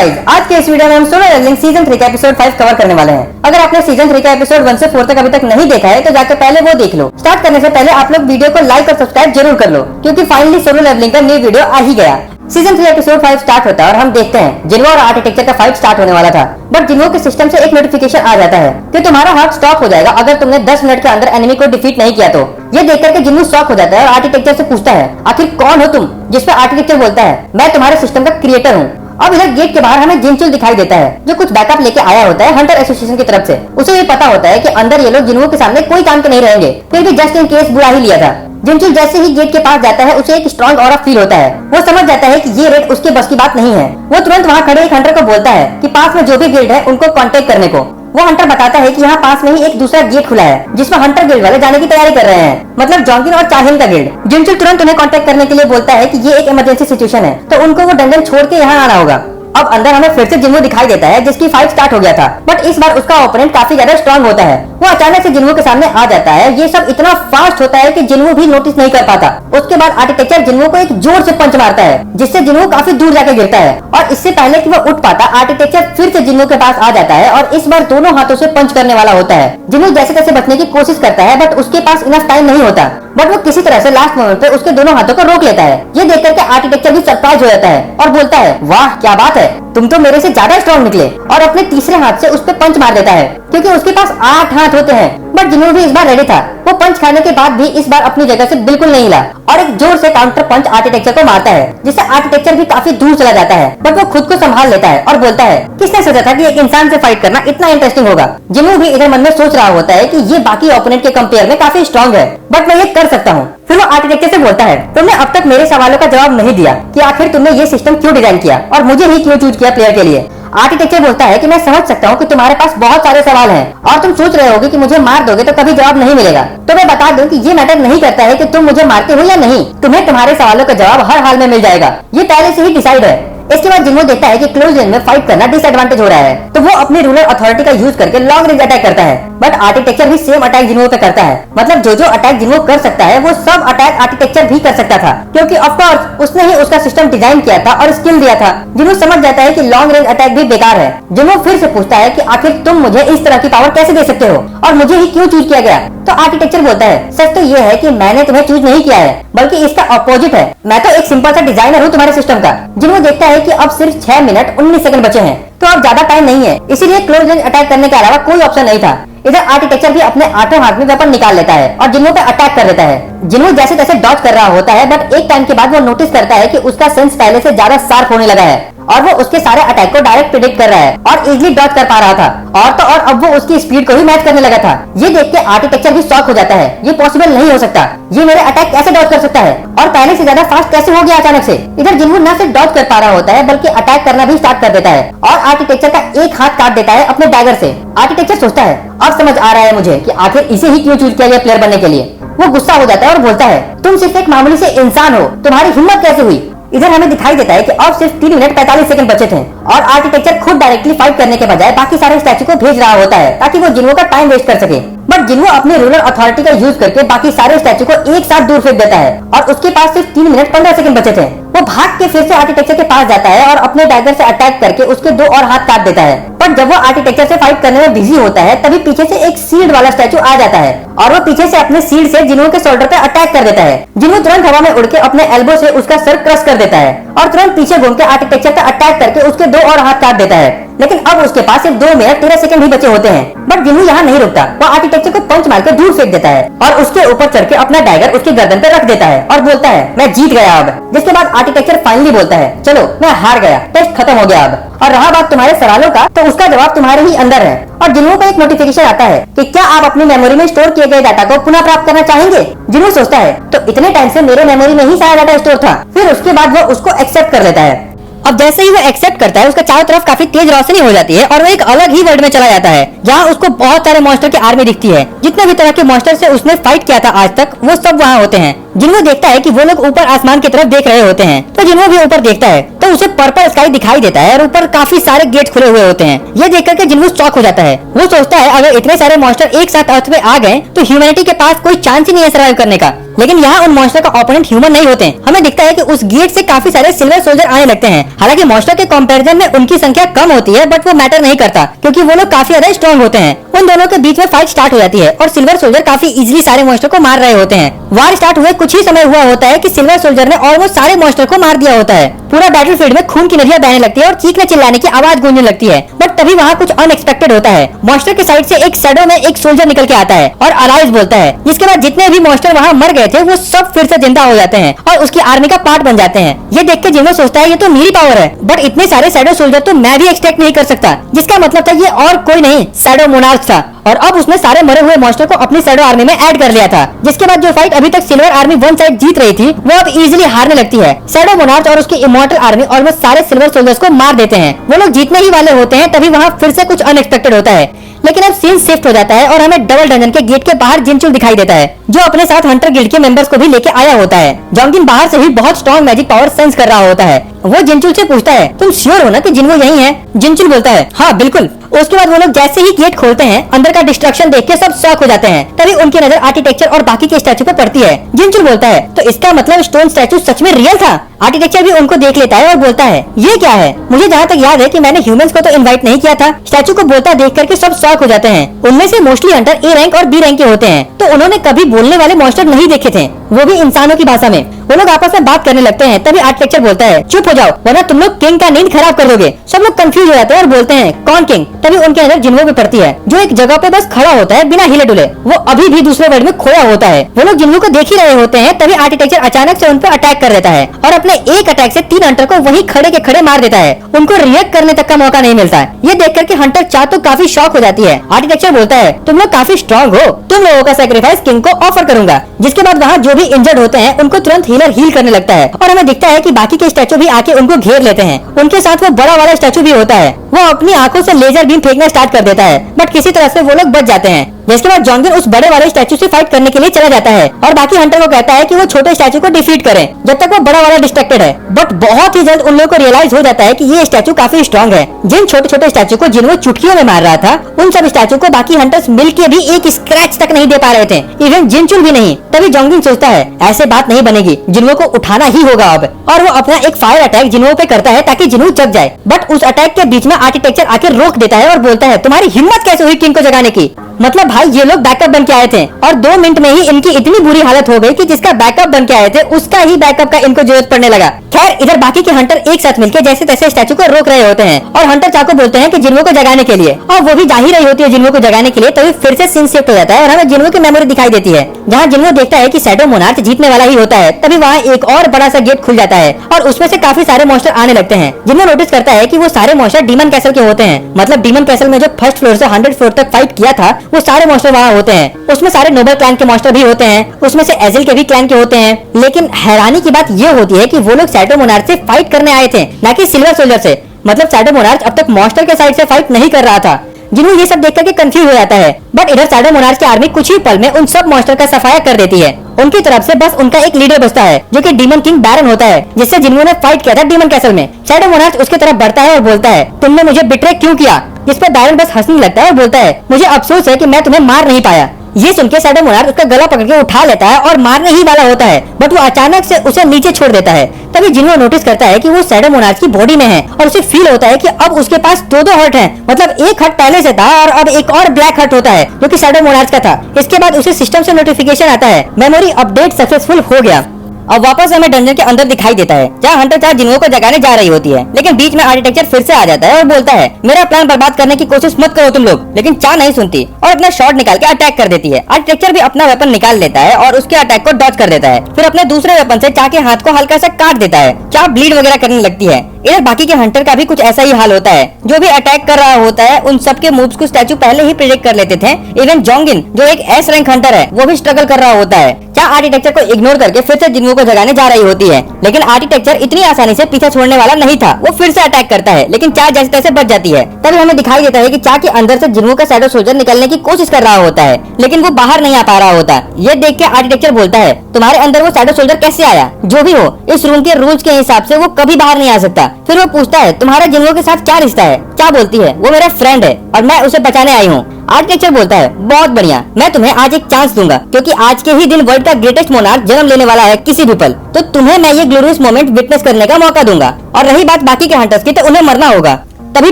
Guys, आज के इस वीडियो में हम सोलो लेवलिंग सीजन 3 का एपिसोड 5 कवर करने वाले हैं। अगर आपने सीजन 3 का एपिसोड 1 से 4 तक अभी तक नहीं देखा है तो जाकर पहले वो देख लो। स्टार्ट करने से पहले आप लोग वीडियो को लाइक और सब्सक्राइब जरूर कर लो, क्योंकि फाइनली सोलो लेवलिंग का न्यू वीडियो आ ही गया। सीजन 3 एपिसोड 5 स्टार्ट होता है और हम देखते हैं जिन्हो और आर्किटेक्चर का फाइट स्टार्ट होने वाला था, बट जिन्हो के सिस्टम से एक नोटिफिकेशन आ जाता है कि तुम्हारा हार्ट स्टॉप हो जाएगा अगर तुमने 10 मिनट के अंदर एनिमी को डिफीट नहीं किया तो। ये देख करके जिन्हो शॉक हो जाता है और आर्किटेक्चर से पूछता है आखिर कौन हो तुम, जिस पे आर्किटेक्चर बोलता है मैं तुम्हारे सिस्टम का क्रिएटर हूँ। अब इधर गेट के बाहर हमें जिनचुल दिखाई देता है जो कुछ बैकअप लेके आया होता है हंटर एसोसिएशन की तरफ से। उसे ये पता होता है कि अंदर ये लोग जिन्हों के सामने कोई काम के नहीं रहेंगे, फिर भी जस्ट इन केस बुला ही लिया था। जिनचुल जैसे ही गेट के पास जाता है उसे एक स्ट्रॉन्ग ऑरा फील होता है। वो समझ जाता है कि ये रेड उसके बस की बात नहीं है। वो तुरंत वहाँ खड़े एक हंटर को बोलता है कि पास में जो भी गिल्ड है उनको कांटेक्ट करने को। वो हंटर बताता है कि यहाँ पास में ही एक दूसरा गेट खुला है जिसमें हंटर गिल्ड वाले जाने की तैयारी कर रहे हैं, मतलब जॉन्किन और चाहिन का गिल्ड। जिनचुल तुरंत उन्हें कांटेक्ट करने के लिए बोलता है कि ये एक इमरजेंसी सिचुएशन है तो उनको वो डंजन छोड़ के यहाँ आना होगा। अब अंदर हमें फिर से जिन्हो दिखाई देता है जिसकी फाइट स्टार्ट हो गया था, बट इस बार उसका ओपोनेंट काफी ज्यादा स्ट्रांग होता है। वो अचानक से जिन्हो के सामने आ जाता है। ये सब इतना फास्ट होता है कि जिन्हो भी नोटिस नहीं कर पाता। उसके बाद आर्किटेक्चर जिन्हो को एक जोर से पंच मारता है जिससे जिन्हो काफी दूर जाके गिरता है, और इससे पहले कि वो उठ पाता आर्किटेक्चर फिर से जिन्हो के पास आ जाता है और इस बार दोनों हाथों से पंच करने वाला होता है। जिन्हो जैसे तैसे बचने की कोशिश करता है बट उसके पास इनफ टाइम नहीं होता, बट वो किसी तरह से लास्ट मोमेंट पे उसके दोनों हाथों को रोक लेता है। ये देख करके आर्किटेक्चर भी सरप्राइज हो जाता है और बोलता है वाह क्या बात है, तुम तो मेरे से ज्यादा स्ट्रॉन्ग निकले, और अपने तीसरे हाथ से उस पे पंच मार देता है क्योंकि उसके पास 8 हाथ होते हैं। बट जिन्हो भी इस बार रेडी था। वो पंच खाने के बाद भी इस बार अपनी जगह से बिल्कुल नहीं हिला और एक जोर से काउंटर पंच आर्किटेक्चर को मारता है जिससे आर्किटेक्चर भी काफी दूर चला जाता है, बट वो खुद को संभाल लेता है और बोलता है किसने सोचा था कि एक इंसान से फाइट करना इतना इंटरेस्टिंग होगा। जिन्हो भी इधर मन में सोच रहा होता है कि ये बाकी ओपोनेंट के कंपेयर में काफी स्ट्रॉन्ग है, बट मैं ये कर सकता हूँ। फिर वो आर्किटेक्चर से बोलता है तुमने अब तक मेरे सवालों का जवाब नहीं दिया कि आखिर तुमने ये सिस्टम क्यों डिजाइन किया और मुझे ही क्यों चूज किया प्लेयर के लिए। आर्किटेक्चर बोलता है कि मैं समझ सकता हूँ कि तुम्हारे पास बहुत सारे सवाल हैं और तुम सोच रहे होगे कि मुझे मार दोगे तो कभी जवाब नहीं मिलेगा। तो मैं बता दूं कि ये मैटर नहीं करता है कि तुम मुझे मारते हो या नहीं, तुम्हें तुम्हारे सवालों का जवाब हर हाल में मिल जाएगा। ये पहले से ही डिसाइड है। इसके बाद जिन्हो देखता है कि क्लोज रेंज में फाइट करना डिसएडवांटेज हो रहा है तो वो अपनी रूलर अथॉरिटी का यूज करके लॉन्ग रेंज अटैक करता है, बट आर्किटेक्चर भी सेम अटैक जिन्हो पे करता है। मतलब जो अटैक जिन्हो कर सकता है वो सब अटैक आर्किटेक्चर भी कर सकता था, क्योंकि ऑफ कोर्स उसने ही उसका सिस्टम डिजाइन किया था और स्किल दिया था। जिन्हो समझ जाता है कि लॉन्ग रेंज अटैक भी बेकार है। जिन्हो फिर से पूछता है कि आखिर तुम मुझे इस तरह की पावर कैसे दे सकते हो और मुझे ही क्यों चूज किया गया। तो आर्किटेक्चर बोलता है सच तो ये है कि मैंने तुम्हें चूज नहीं किया है, बल्कि इसका अपोजिट है। मैं तो एक सिंपल सा डिजाइनर हूँ तुम्हारे सिस्टम का। जिन्हो देखता है कि अब सिर्फ 6 मिनट 19 सेकंड बचे हैं तो अब ज्यादा टाइम नहीं है, इसीलिए क्लोज रेंज अटैक करने के अलावा कोई ऑप्शन नहीं था। इधर आर्किटेक्चर भी अपने 8 हाथ में वेपन निकाल लेता है और जिन्हो पे अटैक कर देता है। जिन्हो जैसे तैसे डॉज कर रहा होता है, बट एक टाइम के बाद वो नोटिस करता है कि उसका सेंस पहले से ज्यादा शार्प होने लगा है और वो उसके सारे अटैक को डायरेक्ट प्रिडिक्ट कर रहा है और इजीली डॉज कर पा रहा था। और तो और अब वो उसकी स्पीड को ही मैच करने लगा था। ये देख के आर्किटेक्चर भी शॉक हो जाता है। ये पॉसिबल नहीं हो सकता, ये मेरे अटैक कैसे डॉज कर सकता है और पहले से ज्यादा फास्ट कैसे हो गया अचानक से। इधर जिन्हो न सिर्फ डॉज कर पा रहा होता है बल्कि अटैक करना भी स्टार्ट कर देता है और आर्किटेक्चर का एक हाथ काट देता है अपने डैगर से। आर्किटेक्चर सोचता है अब समझ आ रहा है मुझे कि आखिर इसे ही क्यों चूज किया गया प्लेयर बनने के लिए। वो गुस्सा हो जाता है और बोलता है तुम सिर्फ एक मामूली से इंसान हो, तुम्हारी हिम्मत कैसे हुई। इधर हमें दिखाई देता है कि अब सिर्फ 3 मिनट 45 सेकंड बचे थे और आर्किटेक्चर खुद डायरेक्टली फाइट करने के बजाय बाकी सारे स्टैचू को भेज रहा होता है ताकि वो जिन्हो का टाइम वेस्ट कर सके। बट जिन्हो अपने रूलर अथॉरिटी का यूज करके बाकी सारे स्टैचू को एक साथ दूर फेंक देता है और उसके पास सिर्फ 3 मिनट 15 सेकंड बचे थे। वो भाग के फिर से आर्किटेक्चर के पास जाता है और अपने डैगर से अटैक करके उसके 2 और हाथ काट देता है। पर जब वो आर्किटेक्चर से फाइट करने में बिजी होता है तभी पीछे से एक सील्ड वाला स्टैचू आ जाता है और वो पीछे से अपने सील्ड से जिन्हो के शोल्डर पे अटैक कर देता है। जिन्हो तुरंत हवा में उड़ के अपने एल्बो से उसका सर क्रश कर देता है और तुरंत पीछे घूम के आर्किटेक्चर पे अटैक करके उसके 2 और हाथ काट देता है। लेकिन अब उसके पास सिर्फ 2 मिनट 13 सेकंड ही बचे होते हैं। बट जिन्हो यहाँ नहीं रुकता, वो आर्किटेक्चर को पंच मार के दूर फेंक देता है और उसके ऊपर चढ़ के अपना डैगर उसकी गर्दन पे रख देता है और बोलता है मैं जीत गया अब। जिसके बाद आर्किटेक्चर फाइनली बोलता है चलो मैं हार गया, टेस्ट खत्म हो गया अब। और रहा बात तुम्हारे सवालों का तो उसका जवाब तुम्हारे ही अंदर है। और जिन्हो को एक नोटिफिकेशन आता है कि क्या आप अपनी मेमोरी में स्टोर किए गए डाटा को पुनः प्राप्त करना चाहेंगे। जिन्हो सोचता है तो इतने टाइम से मेरे मेमोरी में ही सारा डाटा स्टोर था। फिर उसके बाद वो उसको एक्सेप्ट कर लेता है। अब जैसे ही वो एक्सेप्ट करता है उसका चारों तरफ काफी तेज रोशनी हो जाती है और वो एक अलग ही वर्ल्ड में चला जाता है जहाँ उसको बहुत सारे मॉन्स्टर की आर्मी दिखती है। जितने भी तरह के मॉन्स्टर से उसने फाइट किया था आज तक वो सब वहाँ होते हैं। जिन्हो देखता है कि वो लोग ऊपर आसमान की तरफ देख रहे होते हैं तो जिन्हो भी ऊपर देखता है तो उसे पर्पल स्काई दिखाई देता है और ऊपर काफी सारे गेट खुले हुए होते हैं। ये देख करके जिन्हो शॉक हो जाता है। वो सोचता है अगर इतने सारे मॉन्स्टर एक साथ अर्थ पे आ गए तो ह्यूमैनिटी के पास कोई चांस ही नहीं है सर्वाइव करने का। लेकिन यहाँ उन मॉन्स्टर का ओपोनेंट ह्यूमन नहीं होते। हमें दिखता है कि उस गेट से काफी सारे सिल्वर सोल्जर आने लगते हैं। हालांकि मॉन्स्टर के कंपैरिजन में उनकी संख्या कम होती है, बट वो मैटर नहीं करता क्योंकि वो लोग काफी ज्यादा स्ट्रॉन्ग होते हैं। उन दोनों के बीच में फाइट स्टार्ट हो जाती है और सिल्वर सोल्जर काफी इजीली सारे मॉन्स्टर को मार रहे होते हैं। वार स्टार्ट हुए कुछ ही समय हुआ होता है कि सिल्वर सोल्जर ने ऑलमोस्ट सारे मॉन्स्टर को मार दिया होता है। पूरा बैटलफील्ड में खून की नदियां बहने लगती है और चीखने चिल्लाने की आवाज गूंजने लगती है। बट तभी वहाँ कुछ अनएक्सपेक्टेड होता है। मॉन्स्टर के साइड से एक शैडो में एक सोल्जर निकल के आता है और अलाइज बोलता है, जिसके बाद जितने भी मॉन्स्टर वहाँ मर गए थे वो सब फिर से जिंदा हो जाते हैं और उसकी आर्मी का पार्ट बन जाते हैं। ये देख के जिन्हों सोचता है ये तो मेरी पावर है, बट इतने सारे शैडो सोल्जर तो मैं भी एक्सपेक्ट नहीं कर सकता। जिसका मतलब था ये और कोई नहीं, शैडो मोनार्क था और अब उसने सारे मरे हुए मॉन्स्टर को अपनी शैडो आर्मी में ऐड कर लिया था। जिसके बाद जो फाइट अभी तक सिल्वर आर्मी वन साइड जीत रही थी वो अब इजीली हारने लगती है। शैडो मोनार्क और उसकी इमॉर्टल आर्मी ऑलमोस्ट सारे सिल्वर सोल्जर्स को मार देते हैं। वो लोग जीतने ही वाले होते हैं, तभी वहाँ फिर से कुछ अनएक्सपेक्टेड होता है। लेकिन अब सीन शिफ्ट हो जाता है और हमें डबल डंजन के गेट के बाहर जिनचुल दिखाई देता है, जो अपने साथ हंटर गिल्ड के मेंबर्स को भी लेके आया होता है। जोंगिन बाहर से ही बहुत स्ट्रॉन्ग मैजिक पावर सेंस कर रहा होता है। वो जिनचुल से पूछता है, तुम श्योर हो ना कि जिन्वो यही है? जिनचुल बोलता है, हाँ बिल्कुल। उसके बाद वो लोग जैसे ही गेट खोलते हैं, अंदर का डिस्ट्रक्शन देख के सब शॉक हो जाते हैं। तभी उनकी नजर आर्किटेक्चर और बाकी के स्टैचू पे पड़ती है। जिनचुल बोलता है, तो इसका मतलब स्टोन स्टैचू सच में रियल था? आर्किटेक्चर भी उनको देख लेता है और बोलता है, ये क्या है? मुझे जहाँ तक याद है कि मैंने ह्यूमंस को तो इनवाइट नहीं किया था। स्टैचू को बोलता देख करके सब शॉक हो जाते हैं। उनमें से मोस्टली हंटर ए रैंक और बी रैंक के होते हैं, तो उन्होंने कभी बोलने वाले मॉन्स्टर नहीं देखे थे, वो भी इंसानों की भाषा में। वो लोग आपस में बात करने लगते हैं। तभी आर्किटेक्चर बोलता है, चुप हो जाओ वरना तुम लोग किंग का नींद खराब कर दोगे। सब लोग कंफ्यूज हो जाते हैं और बोलते हैं, कौन किंग? तभी उनके नजर जिन्वो पे पड़ती है, जो एक जगह पे बस खड़ा होता है बिना हिले डुले। वो अभी भी दूसरे वर्ल्ड में खोया होता है। वो लोग जिन्वो को देख ही रहे होते हैं, तभी आर्किटेक्चर अचानक से उन पर अटैक कर देता है और अपने एक अटैक से 3 हंटर को वहीं खड़े के खड़े मार देता है। उनको रिएक्ट करने तक का मौका नहीं मिलता है। ये देख करके हंटर चा तो काफी शॉक हो जाती है। आर्किटेक्चर बोलता है, तुम लोग काफी स्ट्रॉन्ग हो, तुम लोगों का सैक्रिफाइस किंग को ऑफर करूंगा। जिसके बाद वहाँ जो भी इंजर्ड होते हैं उनको तुरंत हीलर हील करने लगता है और हमें दिखता है कि बाकी के स्टैचू भी आके उनको घेर लेते हैं। उनके साथ वो बड़ा वाला स्टैचू भी होता है। वो अपनी आंखों से लेजर बीम फेंकना स्टार्ट कर देता है, बट किसी तरह से वो लोग बच जाते हैं। जिसके बाद जोंगिन उस बड़े वाले स्टैचू से फाइट करने के लिए चला जाता है और बाकी हंटर को कहता है कि वो छोटे स्टैचू को डिफीट करें जब तक वो बड़ा वाला डिस्ट्रैक्टेड है। बट बहुत ही जल्द उन लोगों को रियलाइज हो जाता है कि ये स्टैचू काफी स्ट्रॉन्ग है। जिन छोटे छोटे स्टैचू को जिन्हों चुटकियों में मार रहा था, उन सब स्टैचू को बाकी हंटर्स मिलके भी एक स्क्रैच तक नहीं दे पा रहे थे, इवन जिनचुल भी नहीं। तभी जोंगिन सोचता है, ऐसे बात नहीं बनेगी, जिन्हों को उठाना ही होगा अब। और वो अपना एक फायर अटैक जिन्हों पे करता है ताकि जिन्हों जग जाए। बट उस अटैक के बीच में आर्किटेक्चर आके रोक देता है और बोलता है, तुम्हारी हिम्मत कैसे हुई किंग को जगाने की? मतलब भाई ये लोग बैकअप बन के आए थे और 2 मिनट में ही इनकी इतनी बुरी हालत हो गई कि जिसका बैकअप बन के आए थे उसका ही बैकअप का इनको जरूरत पड़ने लगा। खैर इधर बाकी के हंटर एक साथ मिलकर जैसे तैसे स्टैचू को रोक रहे होते हैं और हंटर चाको बोलते हैं कि जिन्वो को जगाने के लिए, और वो भी जा ही रही होती है जिन्वो को जगाने के लिए। तभी फिर से सीन शिफ्ट हो जाता है और हमें जिन्वो की मेमोरी दिखाई देती है, जहाँ जिन्वो देखता है कि शैडो मोनार्क जीतने वाला ही होता है। तभी वहाँ एक और बड़ा सा गेट खुल जाता है और उसमें से काफी सारे मॉन्स्टर आने लगते हैं। जिन्वो नोटिस करता है कि वो सारे मॉन्स्टर डीमन कैसल के होते हैं। मतलब डीमन कैसल में जो फर्स्ट फ्लोर से 100 फ्लोर तक फाइट किया था, वो सारे मॉन्स्टर वहाँ होते हैं। उसमें सारे नोबल क्लैन के मॉन्स्टर भी होते हैं, उसमें से एजिल के भी क्लैन के होते हैं। लेकिन हैरानी की बात ये होती है कि वो लोग शैडो मोनार्क से फाइट करने आए थे, ना कि सिल्वर सोल्जर से। मतलब शैडो मोनार्क अब तक मॉन्स्टर के साइड से फाइट नहीं कर रहा था। जिन्हों ये सब देख करके कंफ्यूज हो जाता है। बट इधर शैडो मोनार्क की आर्मी कुछ ही पल में उन सब मॉन्स्टर का सफाया कर देती है। उनकी तरफ से बस उनका एक लीडर बचता है, जो कि डीमन किंग बैरन होता है, जिससे जिन्होंने फाइट किया था डीमन कैसल में। शैडो मोनार्क उसकी तरफ बढ़ता है और बोलता है, तुमने मुझे बिट्रे क्यों किया? जिस पर बैरन बस हंसने लगता है और बोलता है, मुझे अफसोस है कि मैं तुम्हें मार नहीं पाया। ये सुन के शैडो मोनार्क उसका गला पकड़ के उठा लेता है और मारने ही वाला होता है, बट वो अचानक से उसे नीचे छोड़ देता है। तभी जिन्हों नोटिस करता है कि वो शैडो मोनार्क की बॉडी में है और उसे फील होता है कि अब उसके पास 2 हर्ट हैं। मतलब एक हर्ट पहले से था और अब एक और ब्लैक हर्ट होता है जो कि शैडो मोनार्क का था। इसके बाद उसे सिस्टम से नोटिफिकेशन आता है, मेमोरी अपडेट सक्सेसफुल हो गया। अब वापस हमें डंजन के अंदर दिखाई देता है, जहाँ हंटर चार जिन्हों को जगाने जा रही होती है। लेकिन बीच में आर्किटेक्चर फिर से आ जाता है और बोलता है, मेरा प्लान बर्बाद करने की कोशिश मत करो तुम लोग। लेकिन चा नहीं सुनती और अपना शॉट निकाल के अटैक कर देती है। आर्किटेक्चर भी अपना वेपन निकाल लेता है और उसके अटैक को डॉज कर देता है। फिर अपने दूसरे वेपन से चा के हाथ को हल्का सा काट देता है। चा ब्लीड वगैरह करने लगती है। इधर बाकी के हंटर का भी कुछ ऐसा ही हाल होता है। जो भी अटैक कर रहा होता है उन सबके मूव्स को स्टैचू पहले ही प्रेडिक्ट कर लेते थे। इवन जोंगिन जो एक एस रैंक हंटर है, वो भी स्ट्रगल कर रहा होता है। क्या आर्किटेक्चर को इग्नोर करके फिर से जिन्हों को जगाने जा रही होती है। लेकिन आर्किटेक्चर इतनी आसानी से पीछा छोड़ने वाला नहीं था। वो फिर से अटैक करता है, लेकिन चा जैसे तैसे बच जाती है। तभी हमें दिखाई देता है कि चा के अंदर से जिन्हों का शैडो सोल्जर निकलने की कोशिश कर रहा होता है, लेकिन वो बाहर नहीं आ पा रहा होता। ये देख के आर्किटेक्चर बोलता है, तुम्हारे अंदर वो शैडो सोल्जर कैसे आया? जो भी हो, इस रूम के रूल्स के हिसाब से वो कभी बाहर नहीं आ सकता। फिर वो पूछता है, तुम्हारा जिन्हों के साथ क्या रिश्ता है? क्या बोलती है, वो मेरा फ्रेंड है और मैं उसे बचाने आई हूँ। आर्किटेक्चर बोलता है बहुत बढ़िया, मैं तुम्हें आज एक चांस दूंगा क्योंकि आज के ही दिन वर्ल्ड का ग्रेटेस्ट मोनार्क जन्म लेने वाला है किसी भी पल, तो तुम्हें मैं ये ग्लोरियस मोमेंट विटनेस करने का मौका दूंगा। और रही बात बाकी के हंटर्स की, तो उन्हें मरना होगा। तभी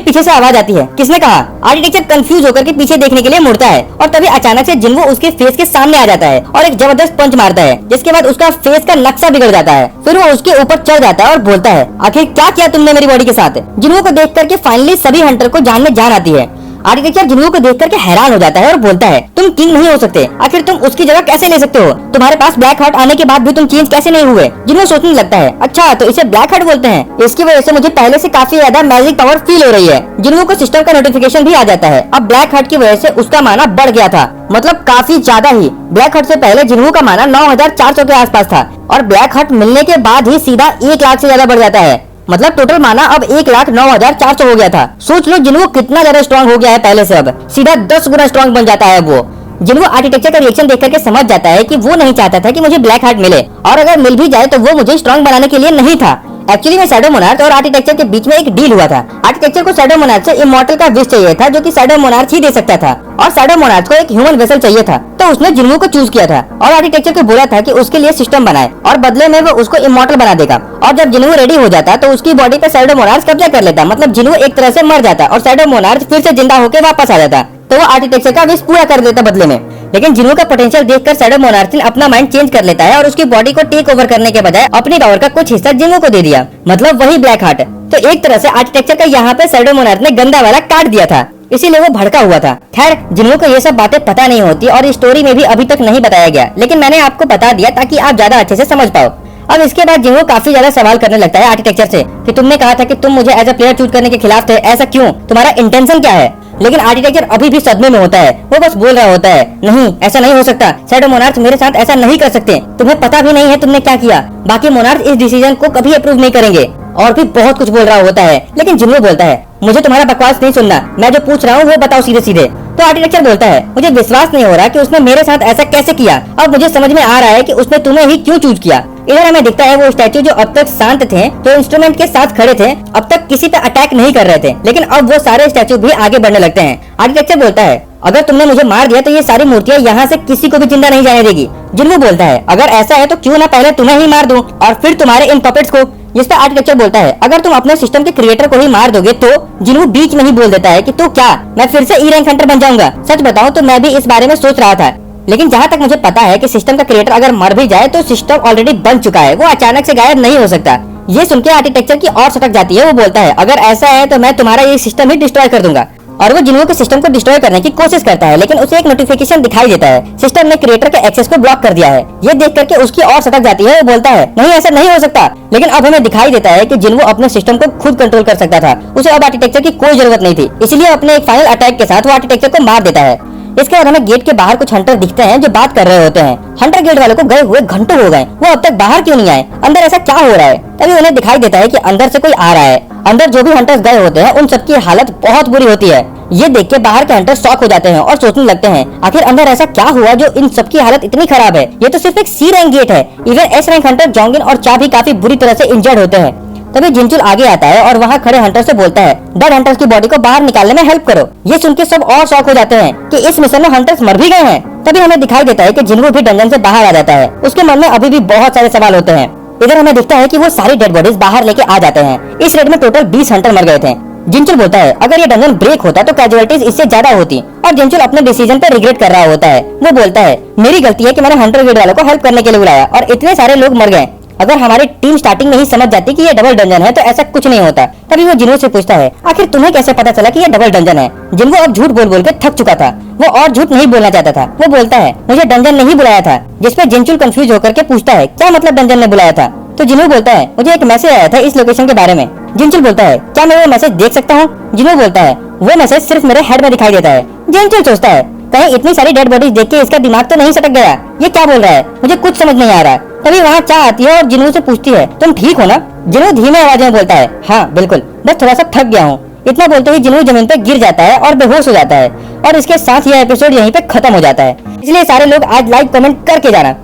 पीछे से आवाज आती है, किसने कहा? आर्किटेक्चर कंफ्यूज होकर के पीछे देखने के लिए मुड़ता है और तभी अचानक से जिन्वो उसके फेस के सामने आ जाता है और एक जबरदस्त पंच मारता है, जिसके बाद उसका फेस का नक्शा बिगड़ जाता है। फिर वो उसके ऊपर चढ़ जाता है और बोलता है, आखिर क्या किया तुमने मेरी बॉडी के साथ? जिन्वो को देख करके फाइनली सभी हंटर को जान में जान आती है। आर्किटेक्चर जिन्वो को देख करके हैरान हो जाता है और बोलता है, तुम किंग नहीं हो सकते, आखिर तुम उसकी जगह कैसे ले सकते हो? तुम्हारे पास ब्लैक हार्ट आने के बाद भी तुम चेंज कैसे नहीं हुए? जिन्वो सोचने लगता है, अच्छा तो इसे ब्लैक हार्ट बोलते हैं, इसकी वजह से मुझे पहले से काफी ज्यादा मैजिक पावर फील हो रही है। जिन्वो को सिस्टम का नोटिफिकेशन भी आ जाता है। अब ब्लैक हार्ट की वजह से उसका माना बढ़ गया था, मतलब काफी ज्यादा ही। ब्लैक हार्ट से पहले जिन्वो का माना 9400 के आसपास था और ब्लैक हार्ट मिलने के बाद ही सीधा 1 लाख से ज्यादा बढ़ जाता है, मतलब टोटल माना अब 1,09,400 हो गया था। सोच लो जिन्वो कितना ज्यादा स्ट्रॉन्ग हो गया है पहले से, अब सीधा 10 गुना स्ट्रॉन्ग बन जाता है वो। जिन्वो आर्किटेक्चर का रिएक्शन देख करके समझ जाता है कि वो नहीं चाहता था कि मुझे ब्लैक हार्ट मिले, और अगर मिल भी जाए तो वो मुझे स्ट्रॉन्ग बनाने के लिए नहीं था। एक्चुअली में शैडो मोनार्क और आर्किटेक्चर के बीच में एक डील हुआ था। आर्किटेक्चर को शैडो मोनार्क से इमॉर्टल का विश चाहिए था, जो कि शैडो मोनार्क ही दे सकता था, और शैडो मोनार्क को एक ह्यूमन वेसल चाहिए था, तो उसने जिन्वो को चूज किया था और आर्किटेक्चर को बोला था कि उसके लिए सिस्टम बनाए और बदले में वो उसको इमॉर्टल बना देगा। और जब जिन्वो रेडी हो जाता तो उसकी बॉडी पे शैडो मोनार्क कब्जा कर लेता, मतलब जिन्वो एक तरह से मर जाता और शैडो मोनार्क फिर से जिंदा होकर वापस आ जाता, तो वो आर्किटेक्चर का विश पूरा कर देता बदले में। लेकिन जिन्वो का पोटेंशियल देखकर शैडो मोनार्क ने अपना माइंड चेंज कर लेता है और उसकी बॉडी को टेक ओवर करने के बजाय अपनी पावर का कुछ हिस्सा जिन्वो को दे दिया, मतलब वही ब्लैक हार्ट। तो एक तरह से आर्किटेक्चर का यहाँ पे शैडो मोनार्क ने गंदा वाला काट दिया था, इसीलिए वो भड़का हुआ था। खैर जिन्वो को ये सब बातें पता नहीं होती और स्टोरी में भी अभी तक नहीं बताया गया, लेकिन मैंने आपको बता दिया ताकि आप ज्यादा अच्छे से समझ पाओ। अब इसके बाद जिन्वो काफी ज्यादा सवाल करने लगता है आर्किटेक्चर से कि तुमने कहा था कि तुम मुझे एज अ प्लेयर चूज करने के खिलाफ थे, ऐसा क्यों? तुम्हारा इंटेंशन क्या है? लेकिन आर्किटेक्चर अभी भी सदमे में होता है, वो बस बोल रहा होता है, नहीं ऐसा नहीं हो सकता, शैडो मोनार्क मेरे साथ ऐसा नहीं कर सकते, तुम्हें पता भी नहीं है तुमने क्या किया, बाकी मोनार्क इस डिसीजन को कभी अप्रूव नहीं करेंगे, और भी बहुत कुछ बोल रहा होता है। लेकिन जिन्वो बोलता है, मुझे तुम्हारा बकवास नहीं सुनना, मैं जो पूछ रहा हूँ वो बताओ सीधे सीधे। तो आर्किटेक्चर बोलता है, मुझे विश्वास नहीं हो रहा कि उसने मेरे साथ ऐसा कैसे किया, अब मुझे समझ में आ रहा है कि उसने तुम्हें ही क्यों चूज किया। इधर हमें दिखता है वो स्टैचू जो अब तक शांत थे, जो इंस्ट्रूमेंट के साथ खड़े थे, अब तक किसी पे अटैक नहीं कर रहे थे, लेकिन अब वो सारे स्टैचू भी आगे बढ़ने लगते हैं। आर्किटेक्चर बोलता है, अगर तुमने मुझे मार दिया तो ये सारी मूर्तियां यहाँ से किसी को भी जिंदा नहीं जाने देगी। जिन्वो बोलता है, अगर ऐसा है तो क्यों ना पहले तुम्हें ही मार दूं और फिर तुम्हारे इन पपेट्स को। जिस पर आर्किटेक्चर बोलता है, अगर तुम अपने सिस्टम के क्रिएटर को ही मार दोगे तो? जिन्वो बीच में ही बोल देता है कि तो क्या मैं फिर से ई रैंक हंटर बन जाऊंगा? सच बताऊं तो मैं भी इस बारे में सोच रहा था, लेकिन जहाँ तक मुझे पता है कि सिस्टम का क्रिएटर अगर मर भी जाए तो सिस्टम ऑलरेडी बन चुका है, वो अचानक से गायब नहीं हो सकता। ये सुन के आर्किटेक्चर की और सटक जाती है। वो बोलता है, अगर ऐसा है तो मैं तुम्हारा ये सिस्टम ही डिस्ट्रॉय कर दूंगा। और वो जिन्वो के सिस्टम को डिस्ट्रॉय करने की कोशिश करता है, लेकिन उसे एक नोटिफिकेशन दिखाई देता है, सिस्टम ने क्रिएटर के एक्सेस को ब्लॉक कर दिया है। ये देख करके उसकी और सटक जाती है। वो बोलता है, नहीं ऐसा नहीं हो सकता। लेकिन अब हमें दिखाई देता है कि जिन्वो अपने सिस्टम को खुद कंट्रोल कर सकता था, उसे अब आर्किटेक्चर की कोई जरूरत नहीं थी, इसलिए अपने एक फाइनल अटैक के साथ वो आर्किटेक्चर को मार देता है। इसके बाद हमें गेट के बाहर कुछ हंटर दिखते हैं जो बात कर रहे होते हैं। हंटर गेट वालों को गए हुए घंटों हो गए, वो अब तक बाहर क्यों नहीं आए? अंदर ऐसा क्या हो रहा है? तभी उन्हें दिखाई देता है कि अंदर से कोई आ रहा है। अंदर जो भी हंटर्स गए होते हैं उन सबकी हालत बहुत बुरी होती है। ये देख के बाहर के हंटर शॉक हो जाते हैं और सोचने लगते हैं, आखिर अंदर ऐसा क्या हुआ जो इन सबकी हालत इतनी खराब है? ये तो सिर्फ एक सी रैंक गेट है। Even S rank Hunter Jongin और चा भी काफी बुरी तरह से इंजर्ड होते हैं। तभी जिनचुल आगे आता है और वहाँ खड़े हंटर से बोलता है, डेड हंटर्स की बॉडी को बाहर निकालने में हेल्प करो। ये सुन के सब और शॉक हो जाते हैं कि इस मिशन में हंटर्स मर भी गए हैं। तभी हमें दिखाई देता है कि जिन्वो भी डंजन से बाहर आ जाता है। उसके मन में अभी भी बहुत सारे सवाल होते हैं। इधर हमें दिखता है कि वो सारी डेड बॉडीज बाहर लेके आ जाते हैं। इस रेड में टोटल 20 हंटर मर गए थे। जिनचुल बोलता है, अगर ये डंजन ब्रेक होता तो कैजुअलिटीज इससे ज्यादा होती, और जिनचुल अपने डिसीजन पे रिग्रेट कर रहा होता है। वो बोलता है, मेरी गलती है कि मैंने हंटर गेट वालों को हेल्प करने के लिए बुलाया और इतने सारे लोग मर गए। अगर हमारी टीम स्टार्टिंग में ही समझ जाती कि ये डबल डंजन है तो ऐसा कुछ नहीं होता। तभी वो जिन्वो से पूछता है, आखिर तुम्हें कैसे पता चला कि ये डबल डंजन है? जिन्वो अब झूठ बोल बोल के थक चुका था, वो और झूठ नहीं बोलना चाहता था। वो बोलता है, मुझे डंजन नहीं बुलाया था। जिसपे जिनचुल कंफ्यूज होकर के पूछता है, क्या मतलब डंजन ने बुलाया था? तो जिन्वो बोलता है, मुझे एक मैसेज आया था इस लोकेशन के बारे में। जिनचुल बोलता है, क्या मैं वो मैसेज देख सकता हूँ? जिन्वो बोलता है, वो मैसेज सिर्फ मेरे हेड में दिखाई देता है। जिनचुल सोचता है, कहीं इतनी सारी डेड बॉडीज देख के इसका दिमाग तो नहीं सटक गया? ये क्या बोल रहा है? मुझे कुछ समझ नहीं आ रहा। तभी वहाँ चा आती है और जिन्वो से पूछती है, तुम ठीक हो ना? जिन्वो धीमे आवाज में बोलता है, हाँ बिल्कुल, बस थोड़ा सा थक गया हूँ। इतना बोलते ही जिन्वो जमीन पे गिर जाता है और बेहोश हो जाता है। और इसके साथ यह एपिसोड यहीं पे खत्म हो जाता है। इसलिए सारे लोग आज लाइक कमेंट करके जाना।